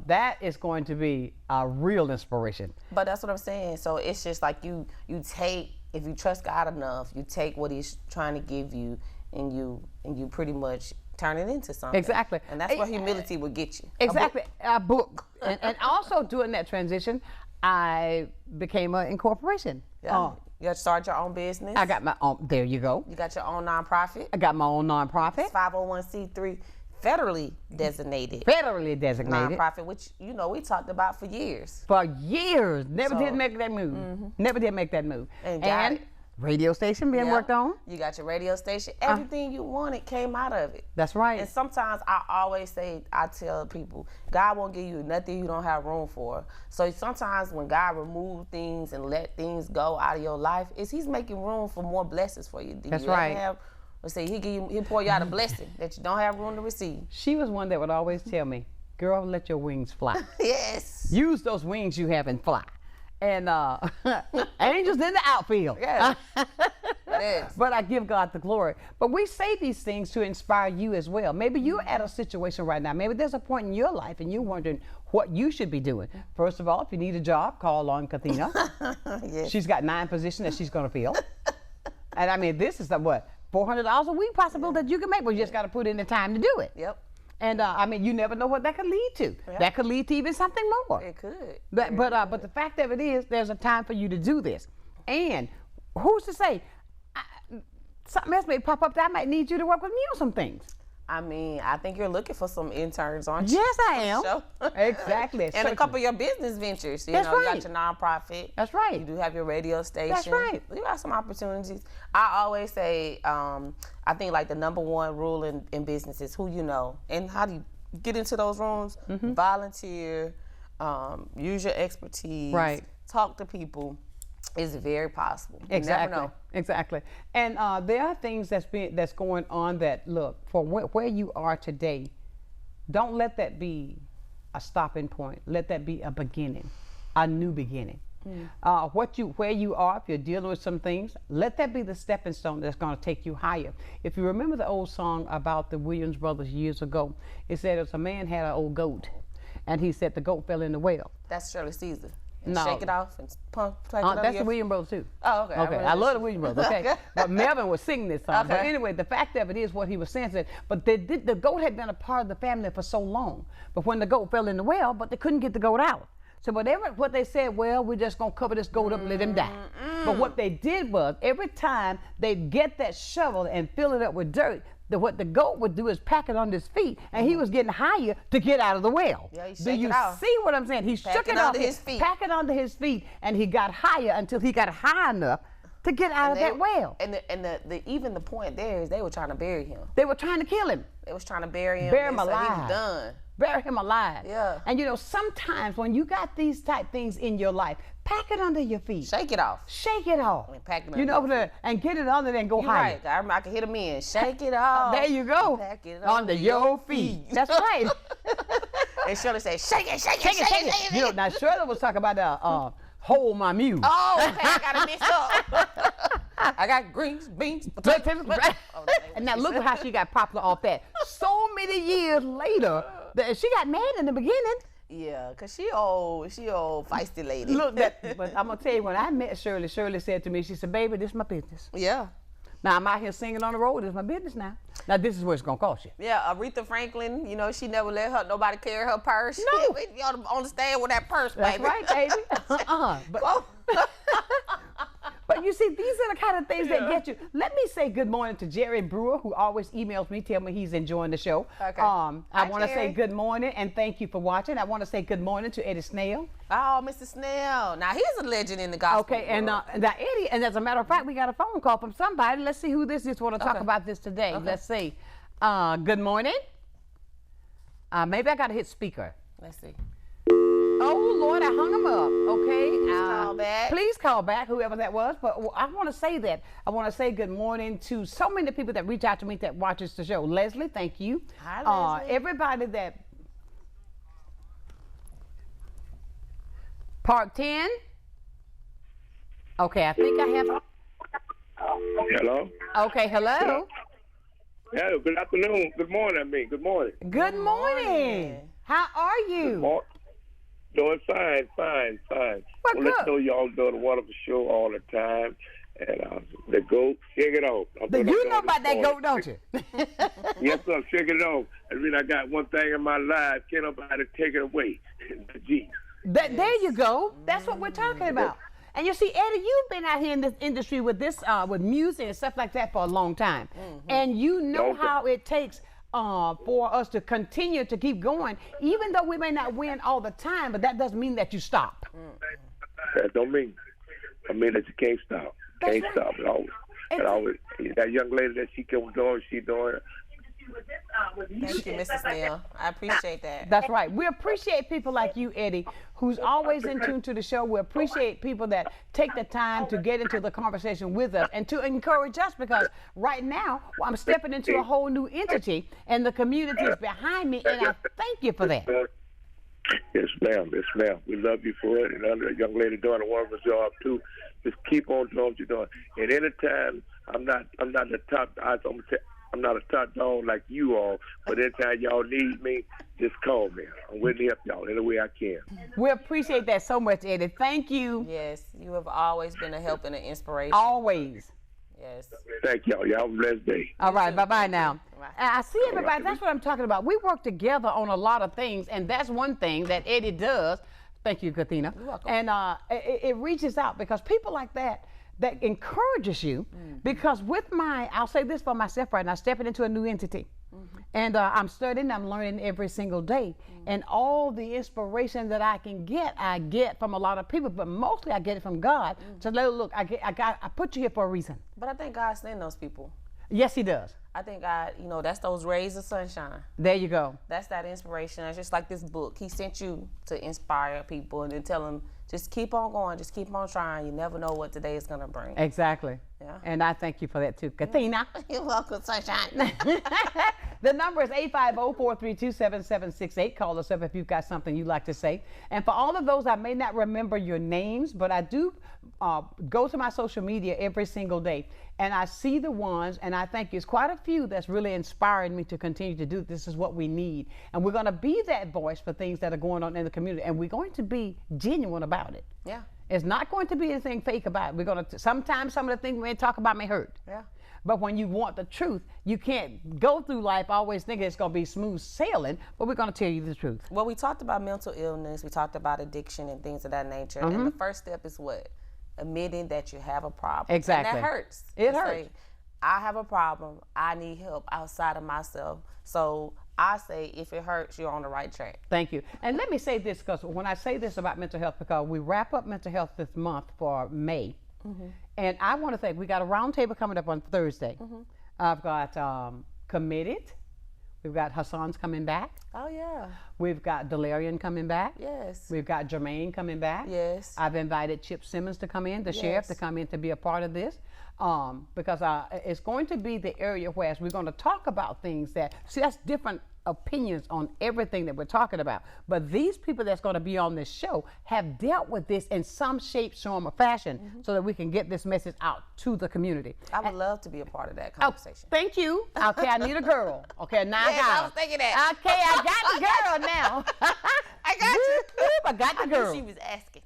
that is going to be a real inspiration. But that's what I'm saying. So it's just like you take, if you trust God enough, you take what He's trying to give you, and you pretty much turn it into something. Exactly. And that's where humility will get you. Exactly. A book. and also during that transition, I became an incorporation. Yeah. You got to start your own business. I got my own, there you go. You got your own nonprofit. I got my own nonprofit. It's 501c3, federally designated. Federally designated. Nonprofit, which, we talked about for years. For years. Never did make that move. Never did make that move. And radio station being worked on. You got your radio station. Everything you wanted came out of it. That's right. And sometimes I tell people, God won't give you nothing you don't have room for. So sometimes when God removes things and let things go out of your life, He's making room for more blessings for you. That's right. He'll pour you out a blessing that you don't have room to receive. She was one that would always tell me, girl, let your wings fly. Yes. Use those wings you have and fly. And angels in the outfield. Yes. Yes. But I give God the glory. But we say these things to inspire you as well. Maybe you're at a situation right now. Maybe there's a point in your life and you're wondering what you should be doing. First of all, if you need a job, call on Kathina. Yes. She's got 9 positions that she's going to fill. And I mean, this is $400 a week possible that you can make, but you just got to put in the time to do it. Yep. And you never know what that could lead to. Yeah. That could lead to even something more. It could. But the fact of it is, there's a time for you to do this. And who's to say, something else may pop up that I might need you to work with me on some things. I mean, I think you're looking for some interns, aren't you? Yes, I am. Exactly. And a couple of your business ventures. That's right. You got your nonprofit. That's right. You do have your radio station. That's right. You got some opportunities. I always say, I think like the number one rule in business is who you know. And how do you get into those rooms? Volunteer, use your expertise. Right. Talk to people. It's very possible. You Exactly. never know. Exactly. And there are things that's going on that, look, for where you are today, don't let that be a stopping point. Let that be a beginning, a new beginning. Where you are, if you're dealing with some things, let that be the stepping stone that's going to take you higher. If you remember the old song about the Williams brothers years ago, it said a man had an old goat, and he said the goat fell in the well. That's Shirley Caesar. No. Shake it off and pump it up. That's the Williams brothers too. Oh, okay. Okay, I love the Williams brothers. Okay, but Melvin was singing this song. Okay. But anyway, the fact of it is, what he was saying said, but the goat had been a part of the family for so long. But when the goat fell in the well, but they couldn't get the goat out. So what they said, well, we're just gonna cover this goat up and let him die. But what they did was, every time they'd get that shovel and fill it up with dirt, what the goat would do is pack it under his feet, and he was getting higher to get out of the well. Yeah, he do shake you it off. see what I'm saying? He shook it off under his feet. pack it under his feet, and he got higher until he got high enough to get out of that well. And even the point there is they were trying to bury him. They were trying to kill him. They was trying to bury him. Bury him and so alive. He was done. Bury him alive. Yeah. And you know, sometimes when you got these type things in your life, pack it under your feet. Shake it off. Shake it off. Pack it you know, and get it under there and go You're higher. right. I can hit him in. Shake it off. There you go. Pack it under your feet. That's right. And Shirley said, shake it, shake it, Shake it, shake it. You know, now Shirley was talking about hold my mule. Oh, okay, I got it mixed up. I got greens, beans, potatoes. And now look how she got popular off that. So many years later, she got mad in the beginning. Yeah, cause she old feisty lady. Look, but I'm gonna tell you, when I met Shirley, Shirley said to me, she said, "Baby, this is my business." Yeah. Now I'm out here singing on the road. This is my business now. Now this is what it's gonna cost you. Yeah, Aretha Franklin, you know, she never let nobody carry her purse. No. You ought to understand with that purse, That's baby. right, baby. But you see, these are the kind of things that get you. Let me say good morning to Jerry Brewer, who always emails me, tell me he's enjoying the show. Okay. I want to say good morning and thank you for watching. I want to say good morning to Eddie Snell. Oh, Mr. Snell. Now, he's a legend in the gospel Okay, and now Eddie, and as a matter of fact, we got a phone call from somebody. Let's see who this is. Want to talk about this today. Okay. Let's see. Good morning. Maybe I got to hit speaker. Let's see. Oh, Lord, I hung him up, okay? Call back. Please call back, whoever that was. But I want to say that. I want to say good morning to so many people that reach out to me that watches the show. Leslie, thank you. Hi, Leslie. Everybody that... Park 10? Okay, I think I have... Hello? Okay, hello? Hello, good afternoon. Good morning, Good morning. Good morning. How are you? Doing fine. Well, Well, let's know y'all doing a wonderful show all the time. And the goat, shake it off. You know about that goat, don't you? Yes, sir, shake it off. I mean, I got one thing in my life, can't nobody take it away. Jeez. There you go. That's what we're talking about. And you see, Eddie, you've been out here in this industry with this, with music and stuff like that for a long time. And you know how it takes for us to continue to keep going, even though we may not win all the time, but that doesn't mean that you stop. That don't mean. I mean that you can't stop. Can't stop. It always. That young lady that she kept doing, she doing. Thank you, Mrs. Snell. I appreciate that. That's right. We appreciate people like you, Eddie, who's always in tune to the show. We appreciate people that take the time to get into the conversation with us and to encourage us, because right now I'm stepping into a whole new entity and the community is behind me, and I thank you for that. Yes, ma'am. Yes, ma'am. We love you for it. And the young lady doing a wonderful job too. Just keep on doing what you're doing. And anytime I'm not the top. I'm not a top dog like you all, but anytime y'all need me, just call me. I'm willing to help y'all any way I can. We appreciate that so much, Eddie. Thank you. Yes, you have always been a help and an inspiration. Always. Yes. Thank y'all. Y'all have a blessed day. All right, bye-bye now. I see everybody. That's what I'm talking about. We work together on a lot of things, and that's one thing that Eddie does. Thank you, Kathina. You're welcome. And it reaches out, because people like that encourages you, because with I'll say this for myself right now, stepping into a new entity. And I'm studying, I'm learning every single day. And all the inspiration that I get from a lot of people, but mostly I get it from God. So look, I put you here for a reason. But I think God sent those people. Yes, he does. I think God, that's those rays of sunshine. There you go. That's that inspiration. It's just like this book. He sent you to inspire people and then tell them, just keep on going, just keep on trying. You never know what today is going to bring. Exactly. Yeah. And I thank you for that too, Kathina. You're welcome, Sunshine. The number is 850-432-7768. Call us up if you've got something you'd like to say. And for all of those, I may not remember your names, but I do go to my social media every single day. And I see the ones, and I think it's quite a few that's really inspiring me to continue to do this. Is what we need. And we're going to be that voice for things that are going on in the community. And we're going to be genuine about it. Yeah. It's not going to be anything fake about it. We're going to, sometimes some of the things we may talk about may hurt. Yeah. But when you want the truth, you can't go through life always thinking it's going to be smooth sailing, but we're going to tell you the truth. Well, we talked about mental illness. We talked about addiction and things of that nature. And the first step is what? Admitting that you have a problem. Exactly. And that hurts. It hurts. I have a problem. I need help outside of myself. So I say, if it hurts, you're on the right track. Thank you. And let me say this, because when I say this about mental health, because we wrap up mental health this month for May, and I want to thank, we got a roundtable coming up on Thursday. I've got Committed. We've got Hassan's coming back. Oh, yeah. We've got Delarian coming back. Yes. We've got Jermaine coming back. Yes. I've invited Chip Simmons to come in, the sheriff, to come in to be a part of this. Because it's going to be the area where we're going to talk about things that, see, that's different opinions on everything that we're talking about. But these people that's going to be on this show have dealt with this in some shape, form, or fashion so that we can get this message out to the community. I would love to be a part of that conversation. Thank you. Okay, I need a girl. Okay, now Yes, I got I her. was thinking that. Okay, I got the girl now. I got you. I got the girl. I knew she was asking.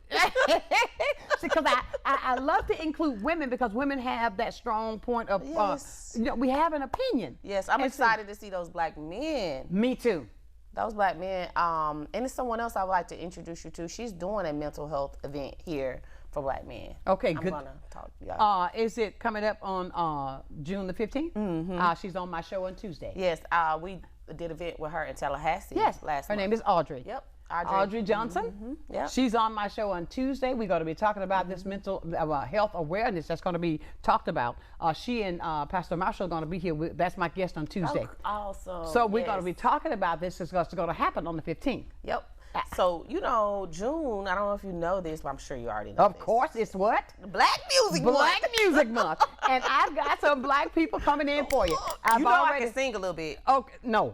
Because I love to include women, because women have that strong point of, you know, we have an opinion. Yes, I'm excited to see those black men. Me too. Those black men. And it's someone else I would like to introduce you to. She's doing a mental health event here for black men. Okay, I'm good. gonna talk to y'all. Is it coming up on June the 15th? She's on my show on Tuesday. Yes, we did an event with her in Tallahassee last month. Her name is Audrey. Yep. Audrey Johnson. Yep. She's on my show on Tuesday. We're going to be talking about this mental health awareness that's going to be talked about. She and Pastor Marshall are going to be here. That's my guest on Tuesday. Oh, awesome. So we're going to be talking about this. It's going to happen on the 15th. Yep. So, you know, June, I don't know if you know this, but I'm sure you already know Of course, it's what? Black Music Month. Black Music Month. And I've got some black people coming in for you. You know I can sing a little bit. Okay, no.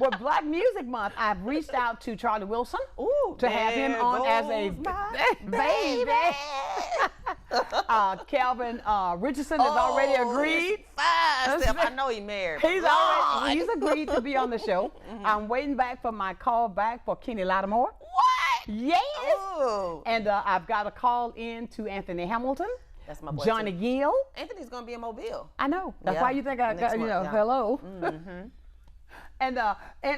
Well, Black Music Month, I've reached out to Charlie Wilson to have him on as a baby. Calvin Richardson has already agreed. I know he married. He's agreed to be on the show. I'm waiting back for my call back for Kenny Lattimore. What? Yes. Ooh. And I've got a call in to Anthony Hamilton. That's my boy Johnny too. Gill. Anthony's gonna be in Mobile. I know. That's why you think I got, hello. And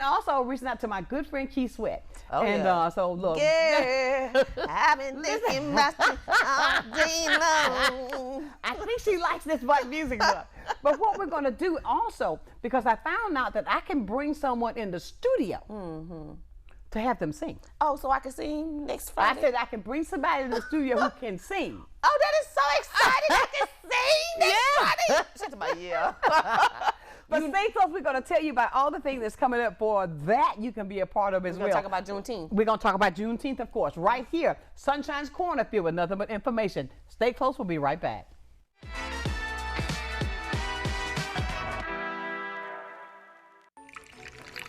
also reaching out to my good friend Keith Sweat. So look. Yeah, I've been thinking about you all day long. I think she likes this Black Music Month. But what we're going to do also, because I found out that I can bring someone in the studio to have them sing. Oh, so I can sing next Friday? I said I can bring somebody in the studio who can sing. Oh, that is so exciting. I can sing next Friday. She's about, yeah. But stay close. We're going to tell you about all the things that's coming up for that you can be a part of as well. We're going to talk about Juneteenth. We're going to talk about Juneteenth, of course, right here. Sunshine's Corner filled with nothing but information. Stay close. We'll be right back.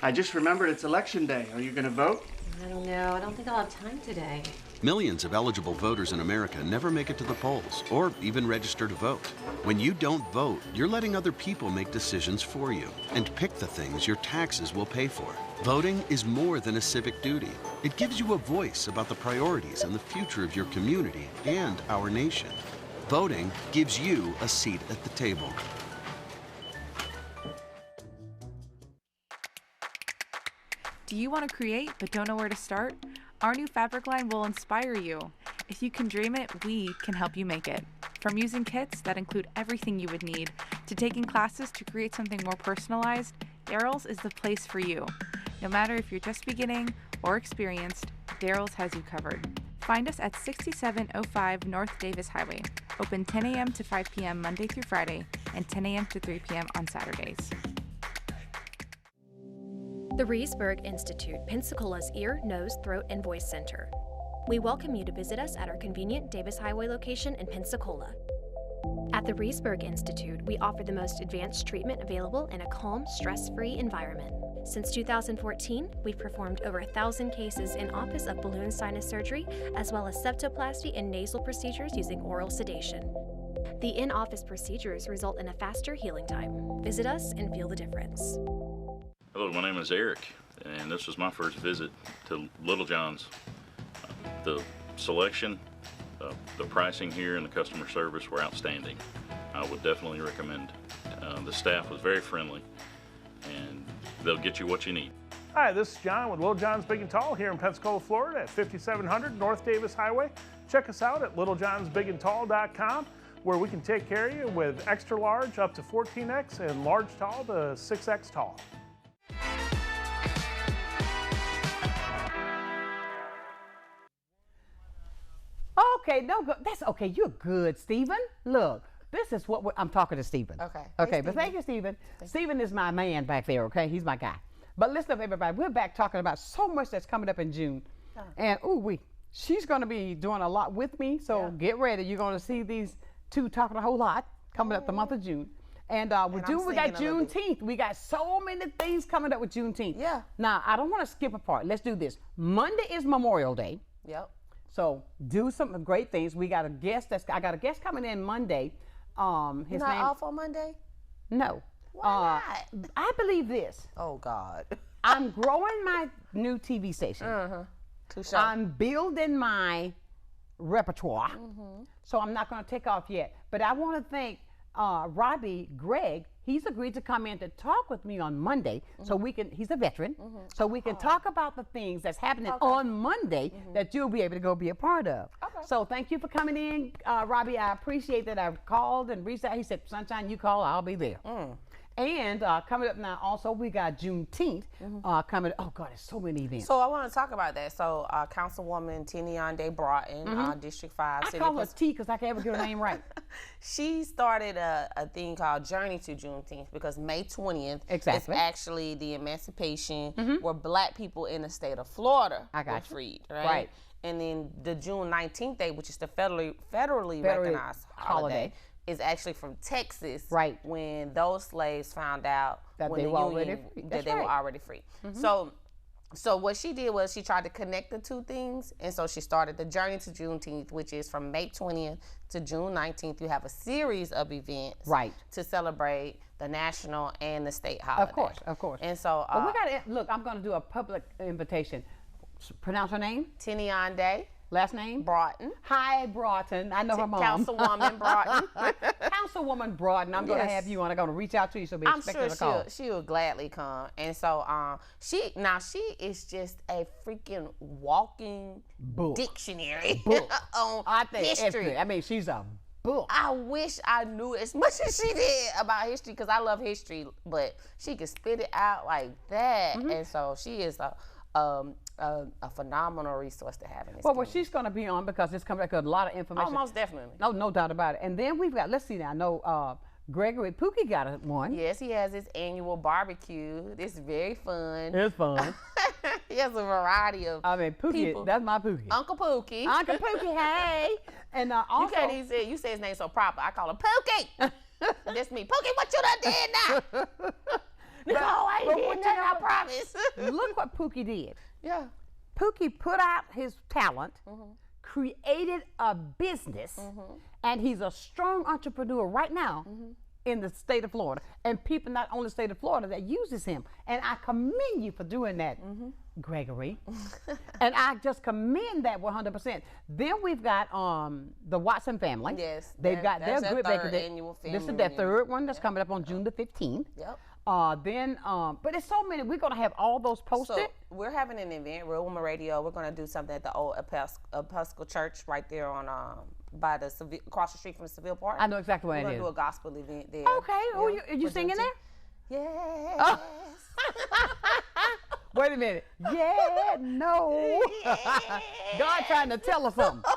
I just remembered it's election day. Are you going to vote? I don't know. I don't think I'll have time today. Millions of eligible voters in America never make it to the polls or even register to vote. When you don't vote, you're letting other people make decisions for you and pick the things your taxes will pay for. Voting is more than a civic duty. It gives you a voice about the priorities and the future of your community and our nation. Voting gives you a seat at the table. Do you want to create but don't know where to start? Our new fabric line will inspire you. If you can dream it, we can help you make it. From using kits that include everything you would need, to taking classes to create something more personalized, Daryl's is the place for you. No matter if you're just beginning or experienced, Daryl's has you covered. Find us at 6705 North Davis Highway, open 10 a.m. to 5 p.m. Monday through Friday, and 10 a.m. to 3 p.m. on Saturdays. The Reesburg Institute, Pensacola's ear, nose, throat, and voice center. We welcome you to visit us at our convenient Davis Highway location in Pensacola. At the Reesburg Institute, we offer the most advanced treatment available in a calm, stress-free environment. Since 2014, we've performed over 1,000 cases in office of balloon sinus surgery, as well as septoplasty and nasal procedures using oral sedation. The in-office procedures result in a faster healing time. Visit us and feel the difference. Hello, my name is Eric, and this was my first visit to Little John's. The selection, the pricing here, and the customer service were outstanding. I would definitely recommend. The staff was very friendly, and they'll get you what you need. Hi, this is John with Little John's Big and Tall here in Pensacola, Florida at 5700 North Davis Highway. Check us out at littlejohnsbigandtall.com. where we can take care of you with extra large up to 14X and large tall to 6X tall. Okay, no, that's okay. You're good, Stephen. Look, this is what I'm talking to Stephen. Okay. Okay, but thank you, Stephen. Stephen is my man back there, okay? He's my guy. But listen up, everybody. We're back talking about so much that's coming up in June. And, she's going to be doing a lot with me, so get ready. You're going to see these two talking a whole lot coming up the month of June. And we got Juneteenth. We got so many things coming up with Juneteenth. Yeah. Now, I don't want to skip a part. Let's do this. Monday is Memorial Day. Yep. So do some great things. I got a guest coming in Monday. You're not off on Monday? No. Why not? I believe this. Oh God. I'm growing my new TV station. I'm building my repertoire. So I'm not going to take off yet. But I want to thank Robbie Gregg. He's agreed to come in to talk with me on Monday, so we can. He's a veteran, so we can talk about the things that's happening on Monday that you'll be able to go be a part of. So thank you for coming in, Robbie. I appreciate that. I've called and reached out. He said, "Sunshine, you call, I'll be there." And coming up now, also we got Juneteenth coming. Oh God, there's so many events. So I want to talk about that. So Councilwoman Tiniande Broughton, District 5. I call her T because I can never get her name right. She started a thing called Journey to Juneteenth because May 20th is actually the emancipation where Black people in the state of Florida were freed, right? And then the June 19th day, which is the federally recognized holiday, is actually from Texas, right? When those slaves found out that when they the were Union already free. that they were already free. So what she did was she tried to connect the two things, and so she started the Journey to Juneteenth, which is from May 20th to June 19th. You have a series of events, to celebrate the national and the state holiday. Of course. And so, we got to look. I'm going to do a public invitation. Pronounce her name? Tiniande. Last name? Broughton. Hi, Broughton. I know her mom. Councilwoman Broughton. Councilwoman Broughton. I'm going to have you on. I'm going to reach out to you. She'll be expecting a call. She will gladly come. And so she is just a freaking walking dictionary on history. I mean, she's a book. I wish I knew as much as she did about history because I love history, but she can spit it out like that. And so she is a phenomenal resource to have in this. Well, she's going to be on because it's coming back with a lot of information. Oh, most definitely. No doubt about it. And then we've got, let's see now, I know Gregory Pookie got one. Yes, he has his annual barbecue. It's very fun. It's fun. He has a variety of Pookie, people. That's my Pookie. Uncle Pookie. Uncle Pookie, hey. And also, you can't even say, you say his name so proper. I call him Pookie. That's me. Pookie, what you done did now? No, I ain't did nothing, I promise. Look what Pookie did. Yeah. Pookie put out his talent, created a business, and he's a strong entrepreneur right now in the state of Florida. And people not only the state of Florida that uses him. And I commend you for doing that, Gregory. And I just commend that 100%. Then we've got the Watson family. Yes. They've got their third group. annual family. This is their third one that's coming up on June the 15th. Yep. But it's so many. We're gonna have all those posted. So we're having an event, Real Woman Radio. We're gonna do something at the old Episcopal Church right there on by the across the street from the Seville Park. I know exactly what it is. We're gonna do a gospel event there. Okay. Are you singing there? Yes. Oh. Wait a minute. Yeah. No. God trying to tell us something.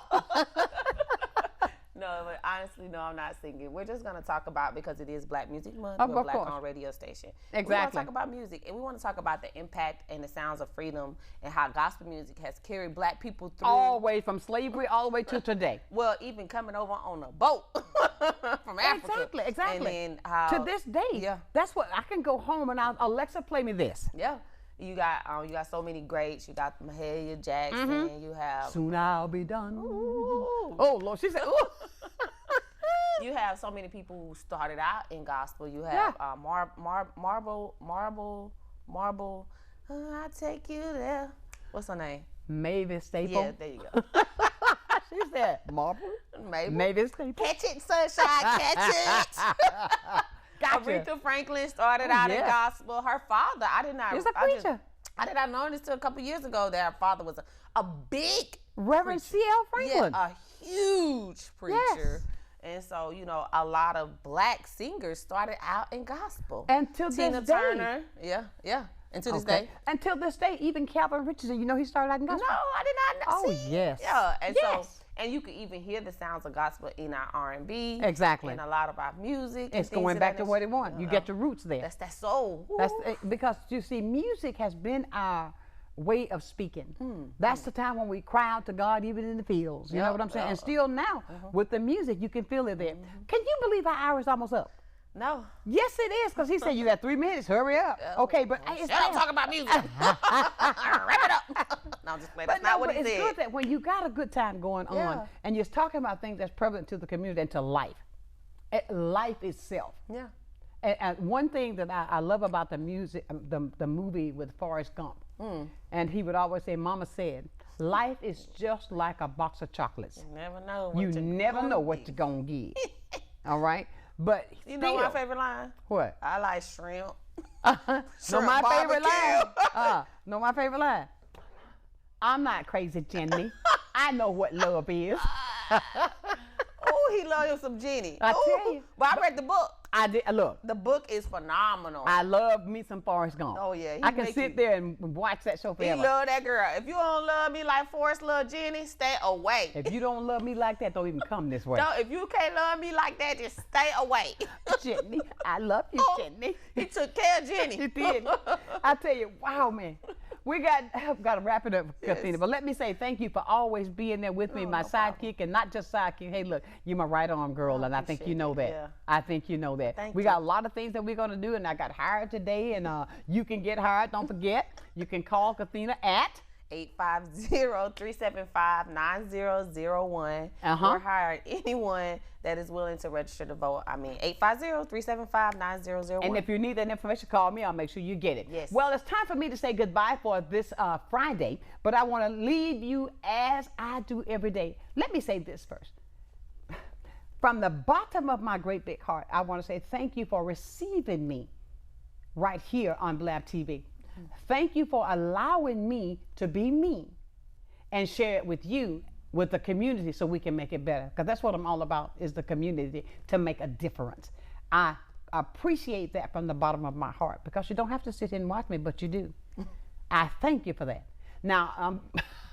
No, but honestly, no, I'm not singing. We're just going to talk about, because it is Black Music Month, Of we're a course. Black-owned radio station. Exactly. We want to talk about music, and we want to talk about the impact and the sounds of freedom and how gospel music has carried Black people through. All the way from slavery all the way to today. Well, even coming over on a boat from Africa. Exactly. And then how, to this day. Yeah. That's what, I can go home and Alexa, play me this. Yeah. You got so many greats. You got Mahalia Jackson. You have Soon I'll be done. Ooh. Oh Lord, she said. Ooh. You have so many people who started out in gospel. You have Marble. I take you there. What's her name? Mavis Staple. Yeah, there you go. She said Marble. Mavis Staple. Catch it, Sunshine. Catch it. Gotcha. Aretha Franklin started out in gospel. Her father, I did not. He's a preacher. I did not know this till a couple years ago that her father was a big Reverend C.L. Franklin. Yeah, a huge preacher. Yes. And so, you know, a lot of black singers started out in gospel. And to Tina this day. Turner, and to this day. Until this day, even Calvin Richardson, you know, he started out in gospel. No, I did not Oh, see. yes. Yeah, and Yes. so, and you can even hear the sounds of gospel in our R&B. Exactly. And a lot of our music. It's going back to what it was. You get the roots there. That's that soul. That's because you see, music has been our way of speaking. That's the time when we cry out to God, even in the fields. You know what I'm saying? And still now, with the music, you can feel it there. Can you believe our hour is almost up? No. Yes, it is, because he said you got 3 minutes. Hurry up. Okay, but it's Shut up, talk about music. Wrap it up. No, just play. That's not what he it's said. good that when you got a good time going Yeah. on, and you're talking about things that's prevalent to the community and to life, life itself. Yeah. And one thing that I love about the music, the movie with Forrest Gump, and he would always say, Mama said, life is just like a box of chocolates. You never know. You never know what you're going to get. All right? But You know my favorite line? What? I like shrimp. No, my favorite barbecue. line. No, my favorite line. I'm not crazy, Jenny. I know what love is. Oh, he loves him some Jenny. I tell you. But I read the book. I did. Look, The book is phenomenal. I love me some Forrest Gump. Oh, yeah, he I can make sit you- there and watch that show He forever. love that girl. If you don't love me like Forrest love Jenny, stay away. If you don't love me like that, don't even come this way. No, if you can't love me like that, just stay away. Jenny, I love you, Jenny. He took care of Jenny. He did. I tell you, wow, man. We got to wrap it up, Kathina. But let me say thank you for always being there with me, my sidekick, and not just sidekick. Hey, look, you're my right arm girl, and I think you know that. Yeah. I think you know that. Thank we you. got a lot of things that we're going to do, and I got hired today, and you can get hired. Don't forget, you can call Kathina at 850-375-9001 or hire anyone that is willing to register to vote. I mean, 850-375-9001. And if you need that information, call me. I'll make sure you get it. Yes. Well, it's time for me to say goodbye for this Friday, but I want to leave you as I do every day. Let me say this first. From the bottom of my great big heart, I want to say thank you for receiving me right here on Blab TV. Thank you for allowing me to be me and share it with you, with the community, so we can make it better. Because that's what I'm all about, is the community, to make a difference. I appreciate that from the bottom of my heart, because you don't have to sit here and watch me, but you do. I thank you for that. Now,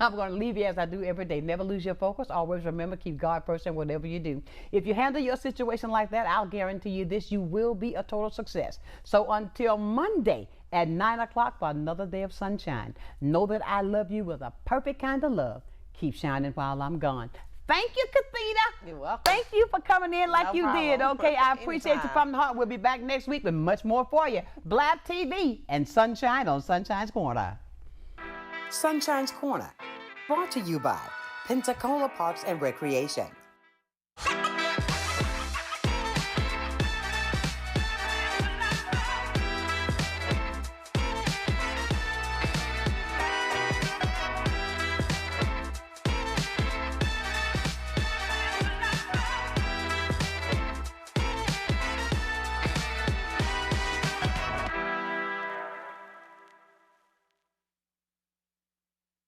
I'm going to leave you as I do every day. Never lose your focus. Always remember, keep God first in whatever you do. If you handle your situation like that, I'll guarantee you this, you will be a total success. So until Monday at 9 o'clock for another day of sunshine, know that I love you with a perfect kind of love. Keep shining while I'm gone. Thank you, Kathina. You're welcome. Thank you for coming in like No you did. problem. Okay, I appreciate you Anytime. from the heart. We'll be back next week with much more for you. Blab TV and Sunshine on Sunshine's Corner. Sunshine's Corner, brought to you by Pensacola Parks and Recreation.